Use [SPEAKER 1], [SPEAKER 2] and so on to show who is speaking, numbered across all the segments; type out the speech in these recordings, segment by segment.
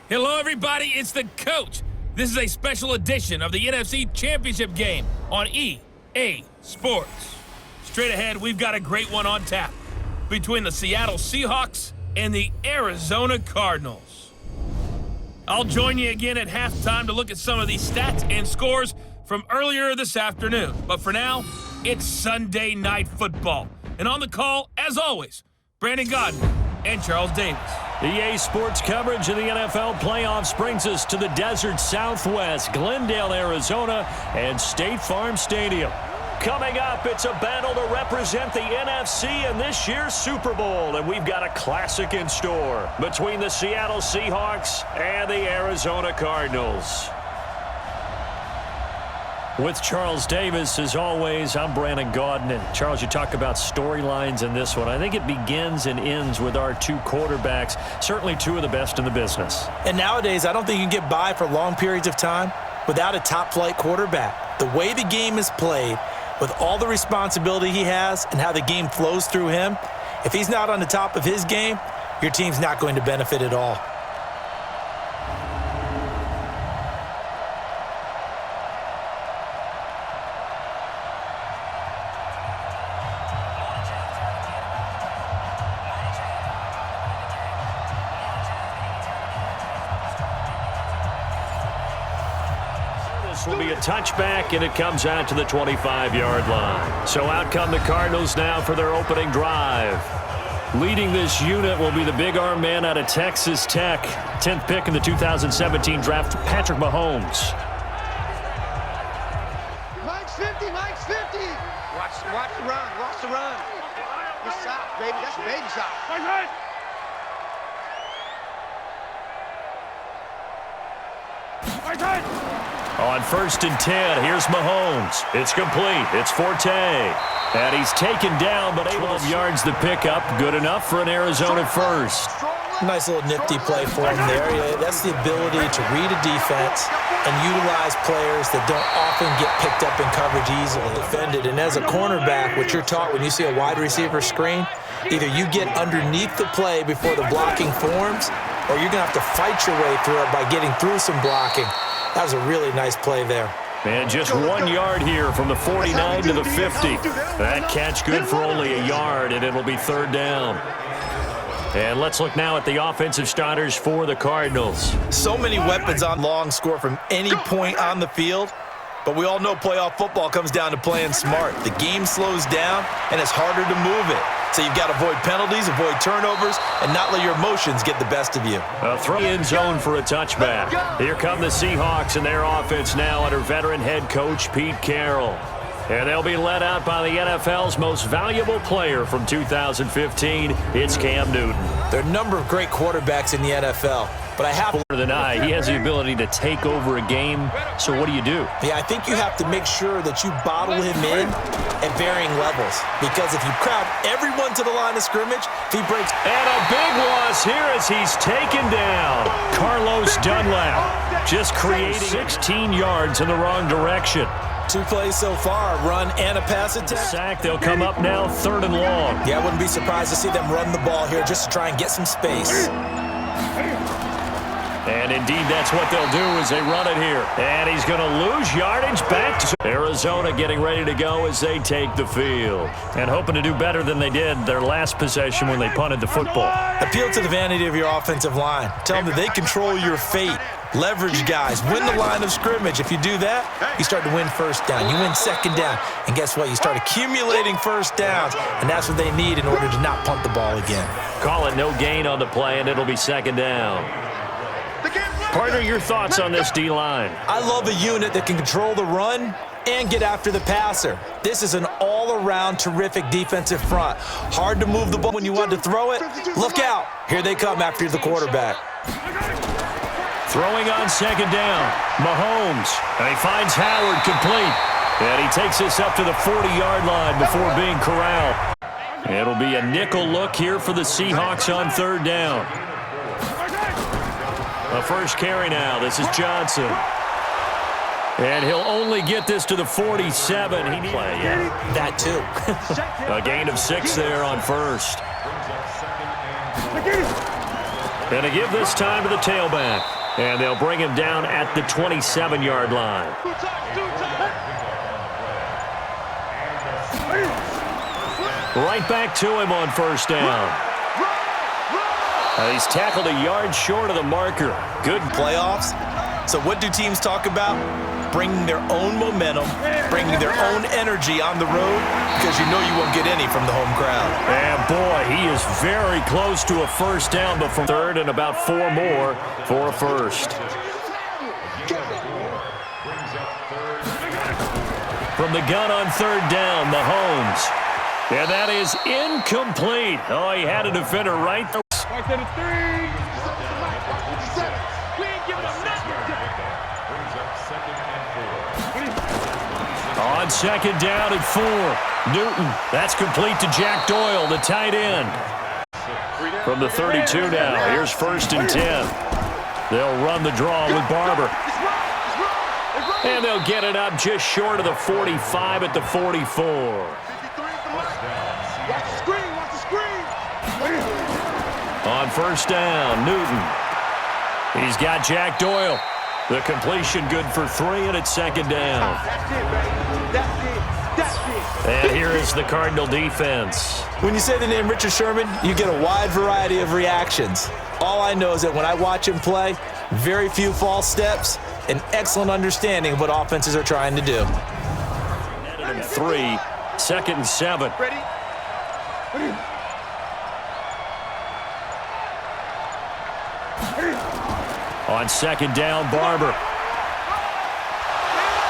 [SPEAKER 1] Hello, everybody. It's the coach. This is a special edition of the NFC Championship game on EA Sports. Straight ahead, we've got a great one on tap between the Seattle Seahawks and the Arizona Cardinals. I'll join you again at halftime to look at some of these stats and scores from earlier this afternoon. But for now, it's Sunday Night Football. And on the call, as always, Brandon Godden and Charles Davis.
[SPEAKER 2] EA Sports coverage of the NFL playoffs brings us to the desert Southwest, Glendale, Arizona, and State Farm Stadium. Coming up, it's a battle to represent the NFC in this year's Super Bowl, and we've got a classic in store between the Seattle Seahawks and the Arizona Cardinals. With Charles Davis, as always, I'm Brandon Godden. And Charles, you talk about storylines in this one. I think it begins and ends with our two quarterbacks, certainly two of the best in the business.
[SPEAKER 3] And nowadays, I don't think you can get by for long periods of time without a top-flight quarterback. The way the game is played, with all the responsibility he has and how the game flows through him, if he's not on the top of his game, your team's not going to benefit at all.
[SPEAKER 2] Will be a touchback, and it comes out to the 25-yard line. So out come the Cardinals now for their opening drive. Leading this unit will be the big arm man out of Texas Tech. 10th pick in the 2017 draft, Patrick MAHOMES.
[SPEAKER 4] Mike's 50, Mike's 50. Watch the run, watch the run. Good shot, baby, that's a baby shot.
[SPEAKER 2] On 1st and 10, here's MAHOMES. It's complete. It's Forte. And he's taken down, but 12 yards to pick up. Good enough for an Arizona first.
[SPEAKER 3] Nice little nifty play for him there. Yeah, that's the ability to read a defense and utilize players that don't often get picked up in coverage easily. Defended. And as a cornerback, what you're taught when you see a wide receiver screen, either you get underneath the play before the blocking forms, or you're going to have to fight your way through it by getting through some blocking. That was a really nice play there.
[SPEAKER 2] And just 1 yard here from the 49 to the 50. That catch good for only a yard, and it'll be 3rd down. And let's look now at the offensive starters for the Cardinals.
[SPEAKER 3] So many weapons on long score from any point on the field, but we all know playoff football comes down to playing smart. The game slows down, and it's harder to move it. So you've got to avoid penalties, avoid turnovers, and not let your emotions get the best of you.
[SPEAKER 2] A throw in zone for a touchback. Here come the Seahawks and their offense now under veteran head coach Pete Carroll. And they'll be led out by the NFL's most valuable player from 2015. It's Cam Newton.
[SPEAKER 3] There are a number of great quarterbacks in the NFL, but I have
[SPEAKER 2] more than he has the ability to take over a game. So what do?
[SPEAKER 3] Yeah, I think you have to make sure that you bottle him in at varying levels, because if you crowd everyone to the line of scrimmage, if he breaks.
[SPEAKER 2] And a big loss here as he's taken down. Carlos Dunlap just creating 16 yards in the wrong direction.
[SPEAKER 3] 2 plays so far, run and a pass attack.
[SPEAKER 2] Sack, they'll come up now 3rd and long.
[SPEAKER 3] Yeah, I wouldn't be surprised to see them run the ball here just to try and get some space.
[SPEAKER 2] And indeed, that's what they'll do as they run it here. And he's going to lose yardage back to Arizona, getting ready to go as they take the field. And hoping to do better than they did their last possession when they punted the football.
[SPEAKER 3] Appeal to the vanity of your offensive line. Tell them that they control your fate. Leverage guys. Win the line of scrimmage. If you do that, you start to win 1st down. You win 2nd down. And guess what? You start accumulating 1st downs. And that's what they need in order to not punt the ball again.
[SPEAKER 2] Call it no gain on the play, and it'll be 2nd down. Partner, your thoughts on this D-line?
[SPEAKER 3] I love a unit that can control the run and get after the passer. This is an all-around terrific defensive front. Hard to move the ball when you want to throw it. Look out. Here they come after the quarterback.
[SPEAKER 2] Throwing on 2nd down. MAHOMES. And he finds Howard complete. And he takes this up to the 40-yard line before being corralled. It'll be a nickel look here for the Seahawks on 3rd down. A first carry now. This is Johnson. And he'll only get this to the 47. He needs play, yeah.
[SPEAKER 3] That too.
[SPEAKER 2] A gain of 6 there on 1st. And to give this time to the tailback. And they'll bring him down at the 27-yard line. Right back to him on first down. He's tackled a yard short of the marker. Good
[SPEAKER 3] Playoffs. So what do teams talk about? Bringing their own momentum, bringing their own energy on the road, because you know you won't get any from the home crowd.
[SPEAKER 2] And boy, he is very close to a first down, but from third and about 4 more for a first. From the gun on third down, MAHOMES. And that is incomplete. Oh, he had a defender right there. On second down at 4. Newton, that's complete to Jack Doyle, the tight end. From the 32 now, here's first and 10. They'll run the draw with Barber. And they'll get it up just short of the 45 at the 44. On first down, Newton. He's got Jack Doyle. The completion good for 3, and it's second down. And here is the Cardinal defense.
[SPEAKER 3] When you say the name Richard Sherman, you get a wide variety of reactions. All I know is that when I watch him play, very few false steps, an excellent understanding of what offenses are trying to do.
[SPEAKER 2] 3, second and 7.
[SPEAKER 4] Ready?
[SPEAKER 2] On second down, Barber.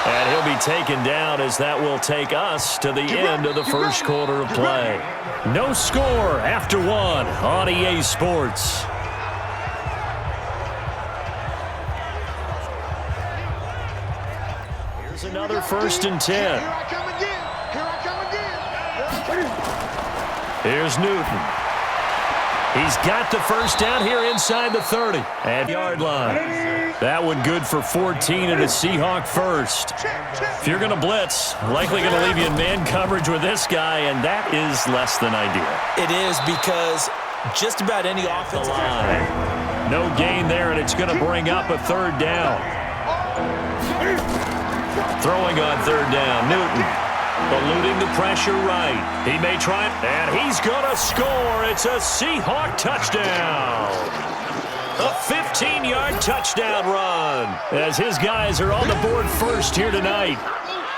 [SPEAKER 2] And he'll be taken down as that will take us to the end of the first quarter of play. No score after 1 on EA Sports. Here's another first and 10.
[SPEAKER 4] Here I come again. Here I come again.
[SPEAKER 2] Here's Newton. He's got the first down here inside the 30. And yard line. That one good for 14 and a Seahawk first. If you're going to blitz, likely going to leave you in man coverage with this guy, and that is less than ideal.
[SPEAKER 3] It is, because just about any offensive
[SPEAKER 2] line. No gain there, and it's going to bring up a third down. Throwing on third down, Newton. Eluding the pressure right. He may try it, and he's going to score. It's a Seahawk touchdown. A 15-yard touchdown run as his guys are on the board first here tonight.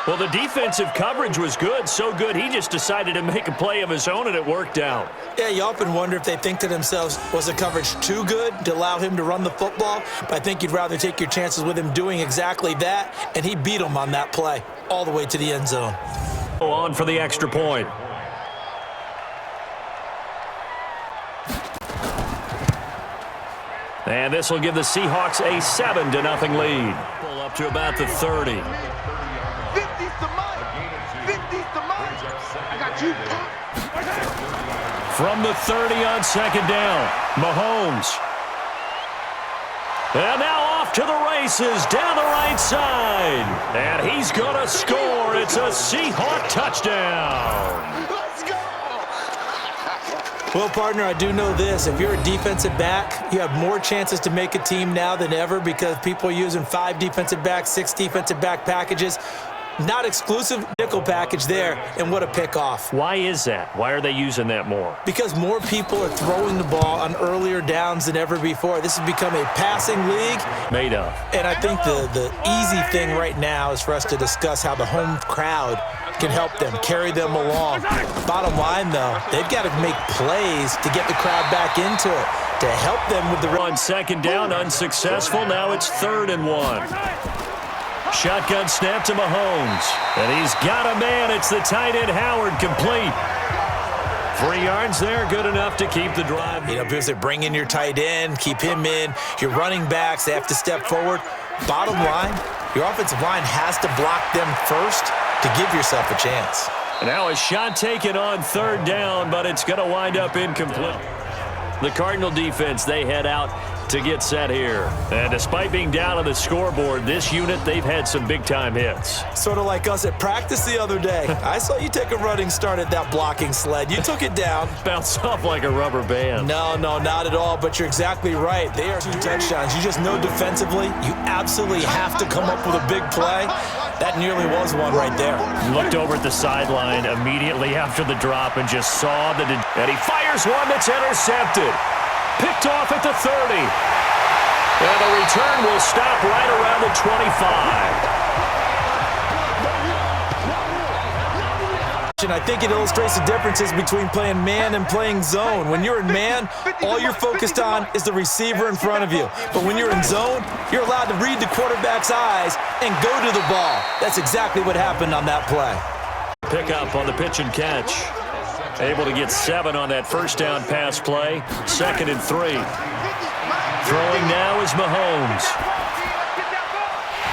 [SPEAKER 2] Well, the defensive coverage was good, so good he just decided to make a play of his own, and it worked out.
[SPEAKER 3] Yeah, you often wonder if they think to themselves, was the coverage too good to allow him to run the football? But I think you'd rather take your chances with him doing exactly that, and he beat him on that play all the way to the end zone.
[SPEAKER 2] On for the extra point. And this will give the Seahawks a 7-0 lead. Pull up to about the 30.
[SPEAKER 4] 50's the money. 50's the money. I got you.
[SPEAKER 2] From the 30 on second down, MAHOMES. And now off to the races down the right side. And he's going to score. It's a Seahawk touchdown.
[SPEAKER 4] Let's go.
[SPEAKER 3] Well, partner, I do know this. If you're a defensive back, you have more chances to make a team now than ever because people are using 5 defensive backs, 6 defensive back packages. Not exclusive nickel package there, and what a pickoff.
[SPEAKER 2] Why is that? Why are they using that more?
[SPEAKER 3] Because more people are throwing the ball on earlier downs than ever before. This has become a passing league.
[SPEAKER 2] Made up.
[SPEAKER 3] And I think the easy thing right now is for us to discuss how the home crowd can help them, carry them along. Bottom line, though, they've got to make plays to get the crowd back into it, to help them with the run.
[SPEAKER 2] On second down, unsuccessful. Now it's 3rd and 1. Shotgun snap to MAHOMES. And he's got a man. It's the tight end, Howard, complete. 3 yards there, good enough to keep the drive.
[SPEAKER 3] You know, because they bring in your tight end, keep him in. Your running backs, they have to step forward. Bottom line, your offensive line has to block them first to give yourself a chance.
[SPEAKER 2] Now a shot taken on 3rd down, but it's going to wind up incomplete. The Cardinal defense, they head out to get set here. And despite being down on the scoreboard, this unit, they've had some big-time hits.
[SPEAKER 3] Sort of like us at practice the other day. I saw you take a running start at that blocking sled. You took it down.
[SPEAKER 2] Bounced off like a rubber band.
[SPEAKER 3] No, not at all, but you're exactly right. They are 2 touchdowns. You just know defensively, you absolutely have to come up with a big play. That nearly was one right there.
[SPEAKER 2] Looked over at the sideline immediately after the drop and just saw that and he fires one that's intercepted. Picked off at the 30. And the return will stop right around the 25.
[SPEAKER 3] I think it illustrates the differences between playing man and playing zone. When you're in man, all you're focused on is the receiver in front of you. But when you're in zone, you're allowed to read the quarterback's eyes and go to the ball. That's exactly what happened on that play.
[SPEAKER 2] Pick up on the pitch and catch. Able to get 7 on that first down pass play. 2nd and 3. Throwing now is Mahomes.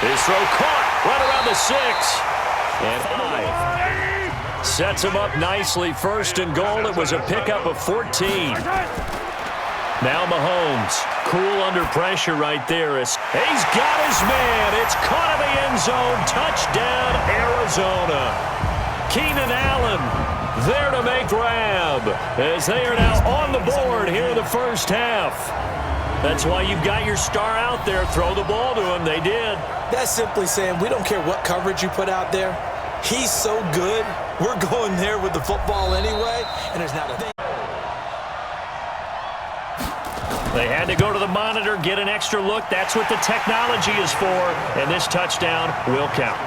[SPEAKER 2] His throw caught right around the 6. And 5. Sets him up nicely. 1st and goal. It was a pickup of 14. Now Mahomes. Cool under pressure right there. He's got his man. It's caught in the end zone. Touchdown, Arizona. Keenan Allen there to make grab as they are now on the board here in the first half. That's why you've got your star out there. Throw the ball to him. They did.
[SPEAKER 3] That's simply saying we don't care what coverage you put out there. He's so good. We're going there with the football anyway, and there's not a thing.
[SPEAKER 2] They had to go to the monitor, get an extra look. That's what the technology is for, and this touchdown will count.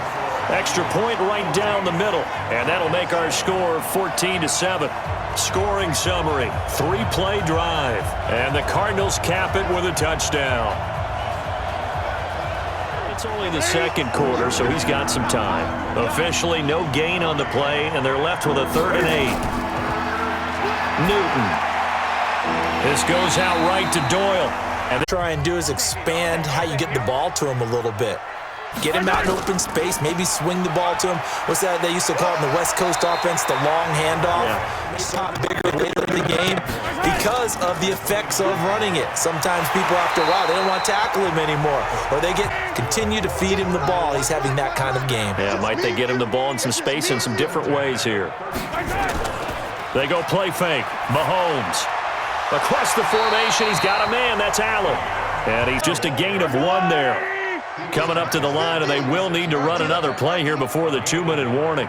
[SPEAKER 2] Extra point right down the middle, and that'll make our score 14-7. Scoring summary, 3-play drive, and the Cardinals cap it with a touchdown. It's only the 2nd quarter, so he's got some time. Officially no gain on the play, and they're left with a 3rd and 8. Newton. This goes out right to Doyle. And
[SPEAKER 3] try and do is expand how you get the ball to him a little bit. Get him out in open space, maybe swing the ball to him. What's that they used to call it in the West Coast offense, the long handoff? Yeah. Pop bigger later in the game because of the effects of running it. Sometimes people, after a while, they don't want to tackle him anymore. Or they continue to feed him the ball. He's having that kind of game.
[SPEAKER 2] Yeah, might they get him the ball in some space in some different ways here. They go play fake. Mahomes. Across the formation, he's got a man. That's Allen. And he's just a gain of 1 there. Coming up to the line, and they will need to run another play here before the 2-minute warning.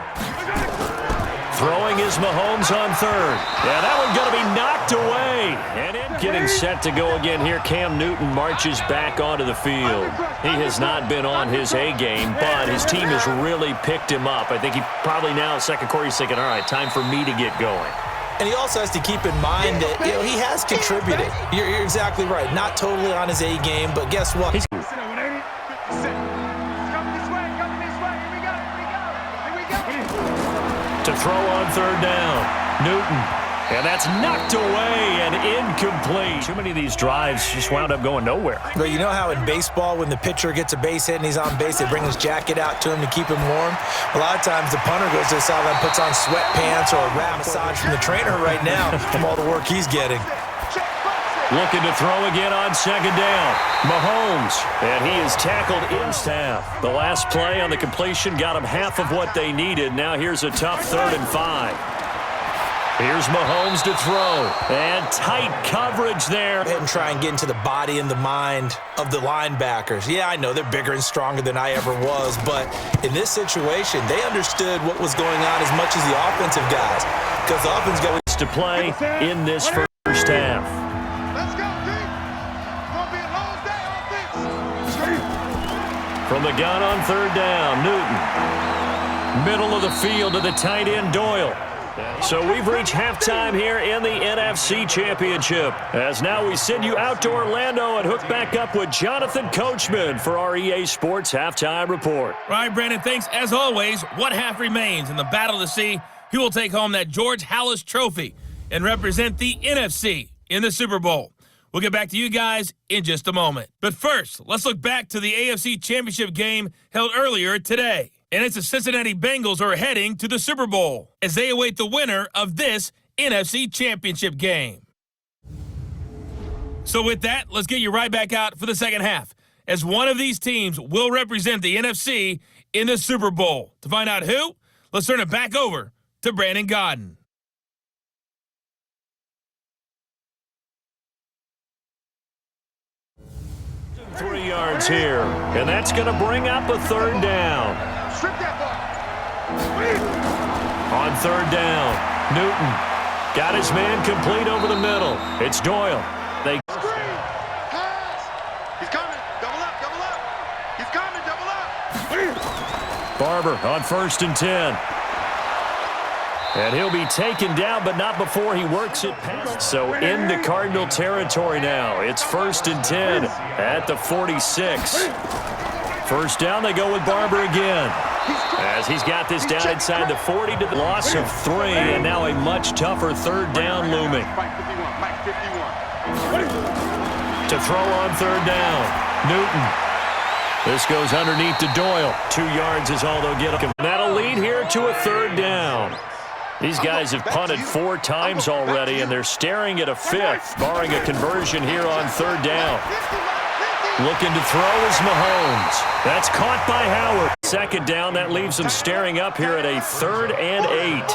[SPEAKER 2] Throwing is Mahomes on 3rd. Yeah, that one's going to be knocked away. And getting set to go again here, Cam Newton marches back onto the field. He has not been on his A game, but his team has really picked him up. I think he probably now, 2nd quarter, he's thinking, all right, time for me to get going.
[SPEAKER 3] And he also has to keep in mind that, he has contributed. You're exactly right. Not totally on his A game, but guess what?
[SPEAKER 2] To throw on 3rd down. Newton. And that's knocked away and incomplete. Too many of these drives just wound up going nowhere.
[SPEAKER 3] Well, you know how in baseball when the pitcher gets a base hit and he's on base, they bring his jacket out to him to keep him warm? A lot of times the punter goes to the sideline, puts on sweatpants or a wrap massage from the trainer right now from all the work he's getting.
[SPEAKER 2] Looking to throw again on 2nd down. Mahomes. And he is tackled in half. The last play on the completion got him half of what they needed. Now here's a tough 3rd and 5. Here's Mahomes to throw. And tight coverage there.
[SPEAKER 3] And try and get into the body and the mind of the linebackers. Yeah, I know they're bigger and stronger than I ever was, but in this situation, they understood what was going on as much as the offensive guys. Because the offense got
[SPEAKER 2] to play in this first half. From the gun on 3rd down, Newton. Middle of the field to the tight end, Doyle. So we've reached halftime here in the NFC Championship. As now we send you out to Orlando and hook back up with Jonathan Coachman for our EA Sports Halftime Report.
[SPEAKER 1] All right, Brandon, thanks. As always, one half remains in the battle to see who will take home that George Halas Trophy and represent the NFC in the Super Bowl. We'll get back to you guys in just a moment. But first, let's look back to the AFC Championship game held earlier today. And it's the Cincinnati Bengals who are heading to the Super Bowl as they await the winner of this NFC Championship game. So with that, let's get you right back out for the second half, as one of these teams will represent the NFC in the Super Bowl. To find out who, let's turn it back over to Brandon Godden.
[SPEAKER 2] Three yards here, and that's going to bring up a third down.
[SPEAKER 4] Strip that ball.
[SPEAKER 2] On third down, Newton got his man complete over the middle. It's Doyle. They
[SPEAKER 4] Screen. Pass. He's coming. Double up. Double up. He's coming. Double up.
[SPEAKER 2] Barber on 1st and 10. And he'll be taken down, but not before he works it past. So into Cardinal territory now. It's 1st and 10 at the 46. First down, they go with Barber again, as he's got this down inside the 40 to the loss of 3, and now a much tougher third down looming. To throw on third down, Newton. This goes underneath to Doyle. 2 yards is all they'll get. That'll lead here to a third down. These guys have punted 4 times already, and they're staring at a 5th, barring a conversion here on third down. Looking to throw is MAHOMES. That's caught by Howard. Second down, that leaves them staring up here at a 3rd and 8.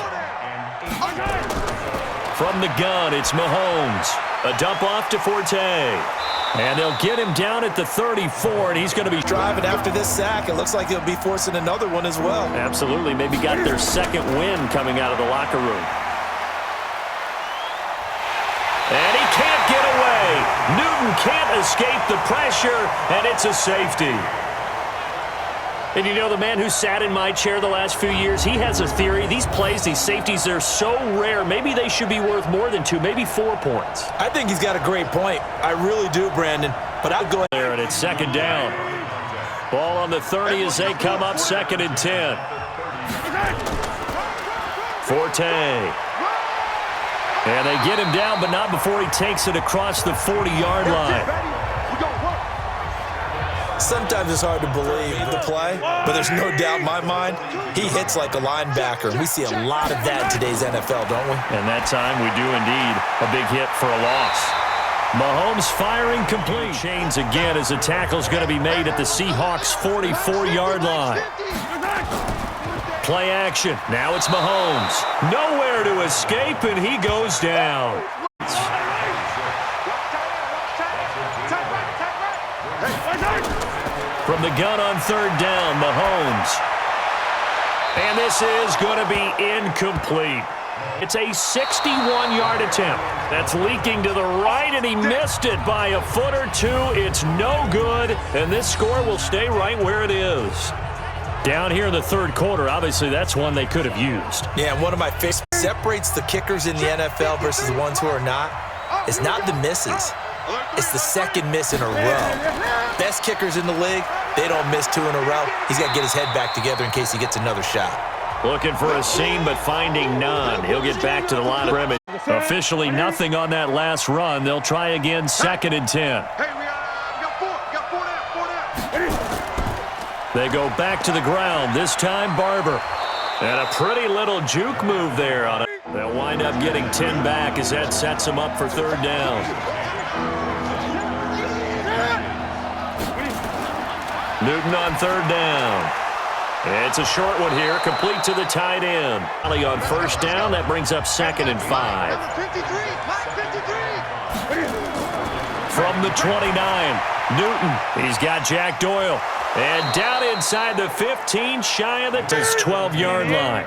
[SPEAKER 2] From the gun, it's MAHOMES. A dump off to Forte. And they'll get him down at the 34, and he's going to be
[SPEAKER 3] Driving after this sack, it looks like he'll be forcing another one as well.
[SPEAKER 2] Absolutely. Maybe got their second win coming out of the locker room. And he can't get away. Newton can't escape the pressure, and it's a safety. And you know, the man who sat in my chair the last few years, he has a theory. These plays, these safeties, they're so rare. Maybe they should be worth more than 2, maybe 4 points.
[SPEAKER 3] I think he's got a great point. I really do, Brandon. But I'll go
[SPEAKER 2] there, and it's second down. Ball on the 30 as they come up 2nd and 10. Forte. And they get him down, but not before he takes it across the 40-yard line.
[SPEAKER 3] Sometimes it's hard to believe the play, but there's no doubt in my mind he hits like a linebacker. We see a lot of that in today's NFL, don't we?
[SPEAKER 2] And that time we do indeed. A big hit for a loss. MAHOMES firing complete. Chains again as the tackle's going to be made at the Seahawks 44-yard line. Play action. Now it's MAHOMES. Nowhere to escape, and he goes down. From the gun on third down, MAHOMES. And this is going to be incomplete. It's a 61-yard attempt. That's leaking to the right, and he missed it by a foot or 2. It's no good, and this score will stay right where it is. Down here in the third quarter, obviously that's one they could have used.
[SPEAKER 3] Yeah, one of my favorites separates the kickers in the NFL versus the ones who are not. It's not the misses. It's the second miss in a row. Best kickers in the league, they don't miss 2 in a row. He's got to get his head back together in case he gets another shot.
[SPEAKER 2] Looking for a seam, but finding none. He'll get back to the line of scrimmage. Officially nothing on that last run. They'll try again, 2nd and 10. They go back to the ground, this time Barber. And a pretty little juke move there on it. They'll wind up getting 10 back as that sets them up for third down. Newton on third down. It's a short one here, complete to the tight end. On first down, that brings up 2nd and 5. From the 29, Newton. He's got Jack Doyle. And down inside the 15, shy of the 12-yard line.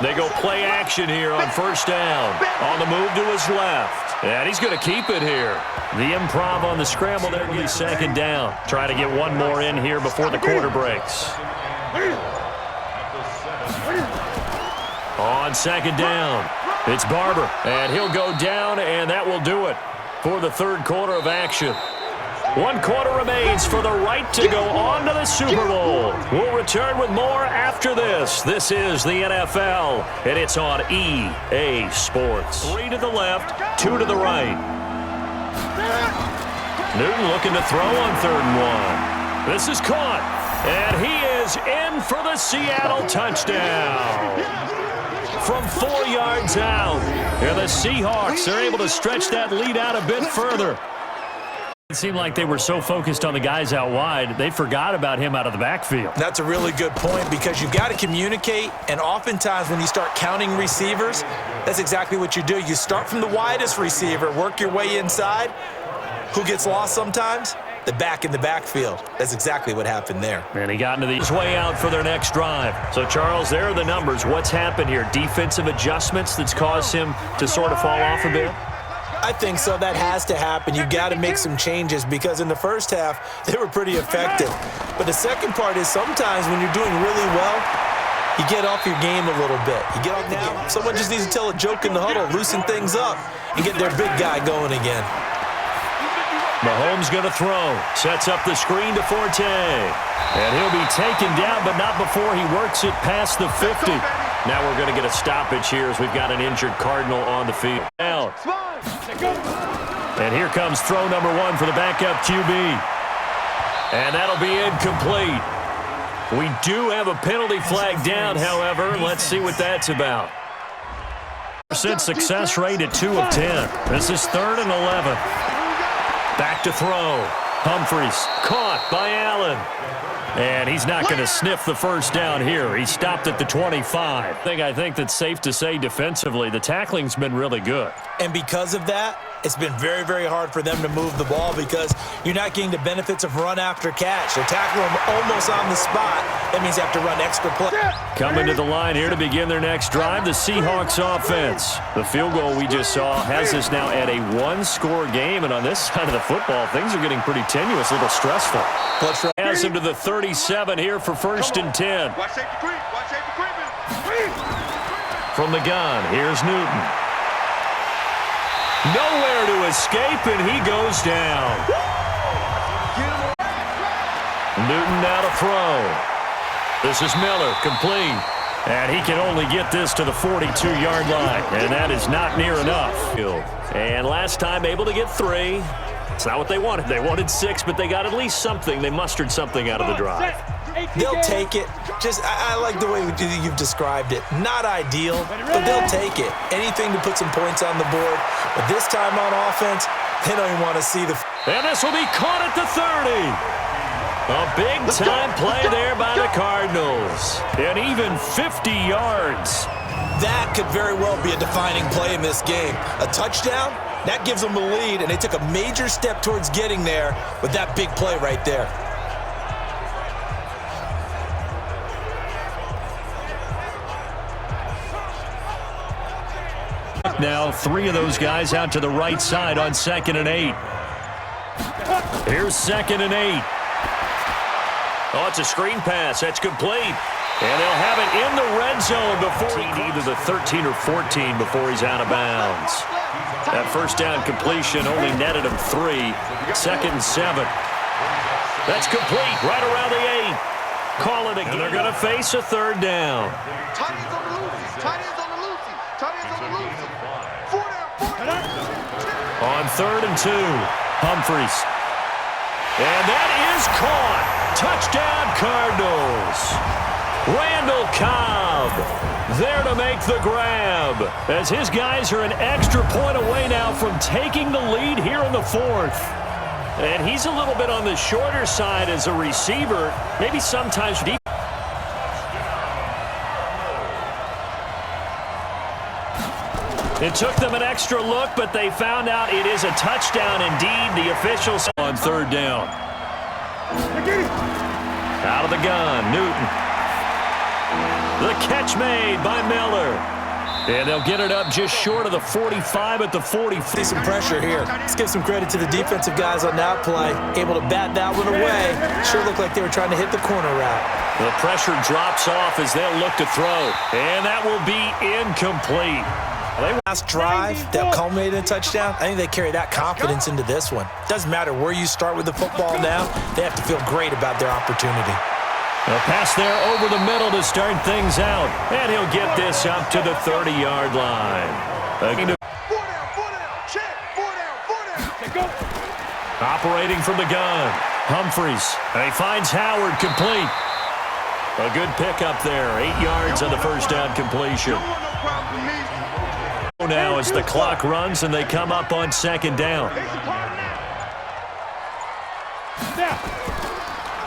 [SPEAKER 2] They go play action here on first down. On the move to his left. And he's going to keep it here. The improv on the scramble there will be 2nd down. Try to get one more in here before the quarter breaks. On 2nd down, it's Barber. And he'll go down, and that will do it for the third quarter of action. 1 quarter remains for the right to go on to the Super Bowl. We'll return with more after this. This is the NFL, and it's on EA Sports. 3 to the left, 2 to the right. Newton looking to throw on 3rd and 1. This is caught, and he is in for the Seattle touchdown. from 4 yards out. And the Seahawks are able to stretch that lead out a bit further. It seemed like they were so focused on the guys out wide, they forgot about him out of the backfield.
[SPEAKER 3] That's a really good point because you've got to communicate, and oftentimes when you start counting receivers, that's exactly what you do. You start from the widest receiver, work your way inside. Who gets lost sometimes? The back in the backfield. That's exactly what happened there.
[SPEAKER 2] And he got into his way out for their next drive. So, Charles, there are the numbers. What's happened here? Defensive adjustments that's caused him to sort of fall off a bit?
[SPEAKER 3] I think so. That has to happen. You've got to make some changes because in the first half, they were pretty effective. But the second part is sometimes when you're doing really well, you get off your game a little bit. You get off the game. Someone just needs to tell a joke in the huddle, loosen things up, and get their big guy going again.
[SPEAKER 2] Mahomes going to throw. Sets up the screen to Forte. And he'll be taken down, but not before he works it past the 50. Now we're going to get a stoppage here as we've got an injured Cardinal on the field. Down. And here comes throw number 1 for the backup QB. And that'll be incomplete. We do have a penalty flag down, however. Let's see what that's about. % success rate at 2 of 10. This is 3rd and 11. Back to throw. Humphries caught by Allen. And he's not going to sniff the first down here. He stopped at the 25. I think that's safe to say defensively, the tackling's been really good.
[SPEAKER 3] And because of that, it's been very, very hard for them to move the ball because you're not getting the benefits of run after catch. They're tackling them almost on the spot. That means you have to run extra play.
[SPEAKER 2] Coming to the line here to begin their next drive, the Seahawks offense. The field goal we just saw has us now at a 1-score game, and on this side of the football, things are getting pretty tenuous, a little stressful. Has him to the 37 here for 1st and 10.
[SPEAKER 4] Watch safety creep. Watch safety creeping.
[SPEAKER 2] From the gun, here's Newton. Nowhere to escape, and he goes down. Newton now to throw. This is Miller, complete. And he can only get this to the 42-yard line, and that is not near enough. And last time able to get 3. It's not what they wanted. They wanted 6, but they got at least something. They mustered something out of the drive.
[SPEAKER 3] They'll take it. I like the way you've described it. Not ideal, but they'll take it. Anything to put some points on the board. But this time on offense, they don't even want to see the...
[SPEAKER 2] And this will be caught at the 30. A big-time play there by the Cardinals. And even 50 yards.
[SPEAKER 3] That could very well be a defining play in this game. A touchdown, that gives them the lead, and they took a major step towards getting there with that big play right there.
[SPEAKER 2] Now 3 of those guys out to the right side on 2nd and 8. Here's 2nd and 8. Oh, it's a screen pass. That's complete. And they'll have it in the red zone before either the 13 or 14 before he's out of bounds. That first down completion only netted him 3. 2nd and 7. That's complete right around the 8. Call it again. And they're going to face a 3rd down.
[SPEAKER 4] Tight ends on the loosey. Tight ends on the loosey. Tight ends on the loosey. 4 down.
[SPEAKER 2] On 3rd and 2, Humphries. And that is caught. Touchdown, Cardinals. Randall Cobb there to make the grab as his guys are an extra point away now from taking the lead here in the 4th. And he's a little bit on the shorter side as a receiver, maybe sometimes deep. It took them an extra look, but they found out it is a touchdown indeed. The officials on 3rd down. Out of the gun, Newton. The catch made by Miller. And they'll get it up just short of the 45 at the 40.
[SPEAKER 3] See some pressure here. Let's give some credit to the defensive guys on that play. Able to bat that one away. Sure looked like they were trying to hit the corner route.
[SPEAKER 2] The pressure drops off as they'll look to throw. And that will be incomplete.
[SPEAKER 3] Last drive that culminated in a touchdown, I think they carry that confidence into this one. Doesn't matter where you start with the football now, they have to feel great about their opportunity.
[SPEAKER 2] A pass there over the middle to start things out. And he'll get this up to the 30-yard line.
[SPEAKER 4] Check. 4 down.
[SPEAKER 2] Operating from the gun. Humphries. And he finds Howard complete. A good pickup there. 8 yards on the first down completion. Now as the clock runs and they come up on second down.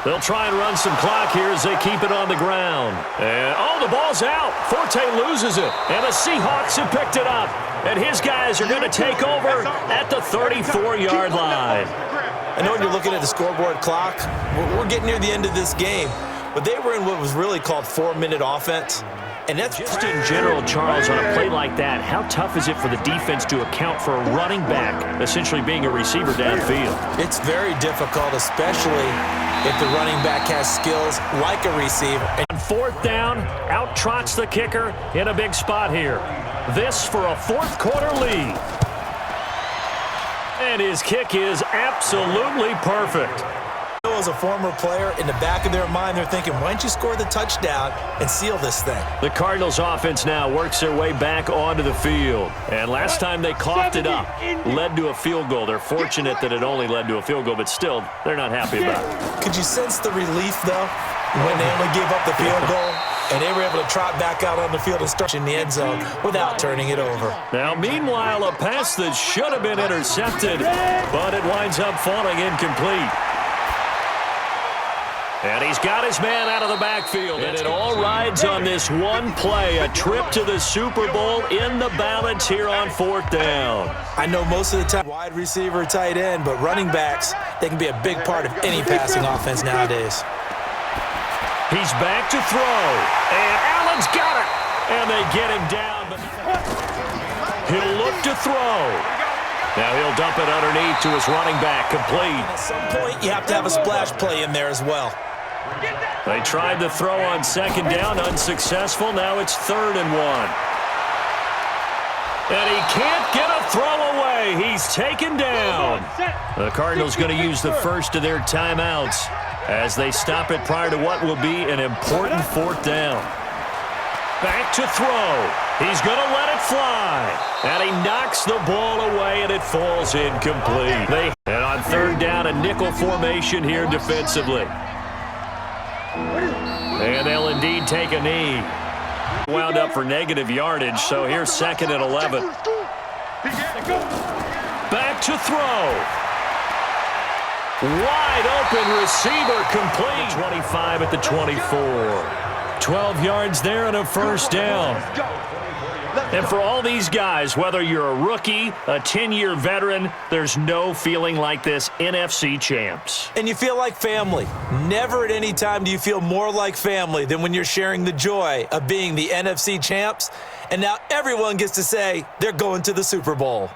[SPEAKER 2] They'll try and run some clock here as they keep it on the ground. And, oh, the ball's out. Forte loses it. And the Seahawks have picked it up. And his guys are going to take over at the 34-yard line.
[SPEAKER 3] I know when you're looking at the scoreboard clock, we're getting near the end of this game. But they were in what was really called 4-minute offense. And that's
[SPEAKER 2] just in general, Charles, on a play like that, how tough is it for the defense to account for a running back essentially being a receiver downfield?
[SPEAKER 3] It's very difficult, especially if the running back has skills like a receiver.
[SPEAKER 2] On fourth down, out trots the kicker in a big spot here. This for a fourth-quarter lead. And his kick is absolutely perfect.
[SPEAKER 3] As a former player, in the back of their mind, they're thinking, why don't you score the touchdown and seal this thing?
[SPEAKER 2] The Cardinals offense now works their way back onto the field. And last time they coughed it up, led to a field goal. They're fortunate that it only led to a field goal, but still, they're not happy about it.
[SPEAKER 3] Could you sense the relief, though, when they only gave up the field goal? And they were able to trot back out on the field and start in the end zone without turning it over.
[SPEAKER 2] Now, meanwhile, a pass that should have been intercepted, but it winds up falling incomplete. And he's got his man out of the backfield. And it all rides on this one play, a trip to the Super Bowl in the balance here on fourth down.
[SPEAKER 3] I know most of the time wide receiver, tight end, but running backs, they can be a big part of any passing offense nowadays.
[SPEAKER 2] He's back to throw. And Allen's got it. And they get him down. But he'll look to throw. Now he'll dump it underneath to his running back, complete.
[SPEAKER 3] At some point, you have to have a splash play in there as well.
[SPEAKER 2] They tried to throw on second down, unsuccessful. Now it's 3rd and 1. And he can't get a throw away. He's taken down. The Cardinals going to use the first of their timeouts as they stop it prior to what will be an important 4th down. Back to throw. He's going to let it fly. And he knocks the ball away, and it falls incomplete. And on 3rd down, a nickel formation here defensively. And they'll indeed take a knee. Wound up for negative yardage, so here's 2nd and 11. Back to throw. Wide open receiver, complete. 25 at the 24. 12 yards there and a first down. And for all these guys, whether you're a rookie, a 10-year veteran, there's no feeling like this NFC champs.
[SPEAKER 3] And you feel like family. Never at any time do you feel more like family than when you're sharing the joy of being the NFC champs. And now everyone gets to say they're going to the Super Bowl.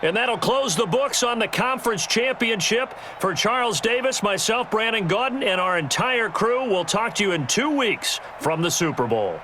[SPEAKER 2] And that'll close the books on the conference championship. For Charles Davis, myself, Brandon Gaudin, and our entire crew, we'll talk to you in 2 weeks from the Super Bowl.